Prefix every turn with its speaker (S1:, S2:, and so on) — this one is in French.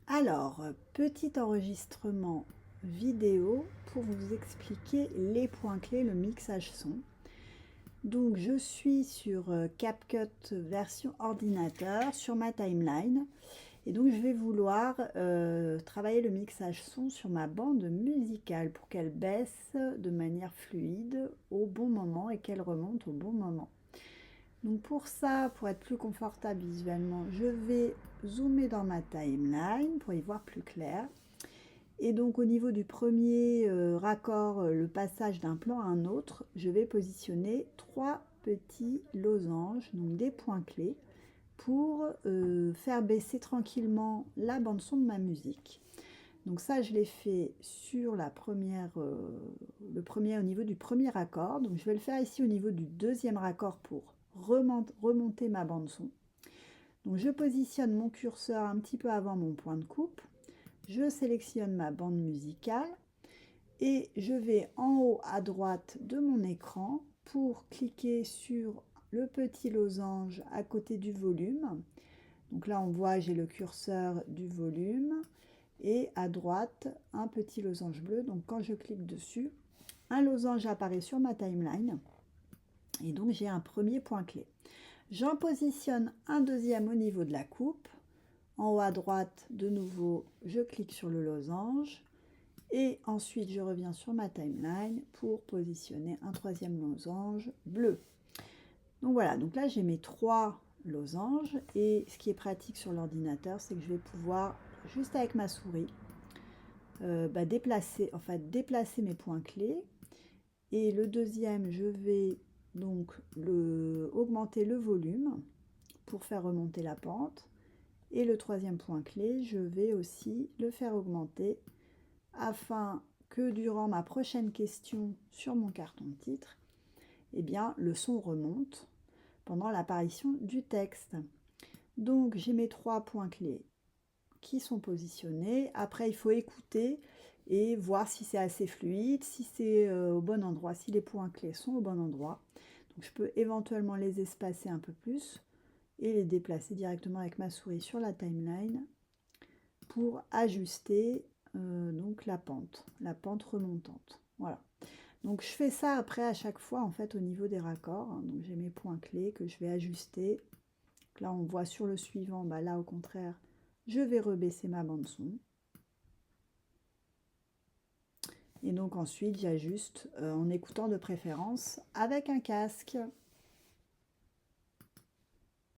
S1: Alors, petit enregistrement vidéo pour vous expliquer les points clés, le mixage son. Donc, je suis sur CapCut version ordinateur sur ma timeline. Et donc, je vais vouloir travailler le mixage son sur ma bande musicale pour qu'elle baisse de manière fluide au bon moment et qu'elle remonte au bon moment. Donc pour ça, pour être plus confortable visuellement, je vais zoomer dans ma timeline pour y voir plus clair. Et donc au niveau du premier raccord, le passage d'un plan à un autre, je vais positionner 3 petits losanges, donc des points clés, pour faire baisser tranquillement la bande son de ma musique. Donc ça, je l'ai fait sur la première, au niveau du premier raccord. Donc je vais le faire ici au niveau du deuxième raccord pour remonter ma bande son. Donc je positionne mon curseur un petit peu avant mon point de coupe. Je sélectionne ma bande musicale et je vais en haut à droite de mon écran pour cliquer sur le petit losange à côté du volume. Donc là, on voit, j'ai le curseur du volume et à droite, un petit losange bleu. Donc quand je clique dessus, un losange apparaît sur ma timeline et donc j'ai un premier point clé. J'en positionne un deuxième au niveau de la coupe. En haut à droite, de nouveau, je clique sur le losange et ensuite je reviens sur ma timeline pour positionner un troisième losange bleu. Donc voilà, donc là j'ai mes 3 losanges et ce qui est pratique sur l'ordinateur, c'est que je vais pouvoir, juste avec ma souris, déplacer mes points clés. Et le deuxième, je vais donc augmenter le volume pour faire remonter la pente. Et le troisième point clé, je vais aussi le faire augmenter afin que durant ma prochaine question sur mon carton de titre, eh bien, le son remonte pendant l'apparition du texte. Donc j'ai mes 3 points clés qui sont positionnés. Après, il faut écouter et voir si c'est assez fluide, si c'est au bon endroit, si les points clés sont au bon endroit. Donc je peux éventuellement les espacer un peu plus et les déplacer directement avec ma souris sur la timeline pour ajuster donc la pente remontante. Voilà. Donc je fais ça après à chaque fois en fait au niveau des raccords. Donc j'ai mes points clés que je vais ajuster. Là on voit sur le suivant, là au contraire, je vais rebaisser ma bande son. Et donc ensuite j'ajuste en écoutant de préférence avec un casque.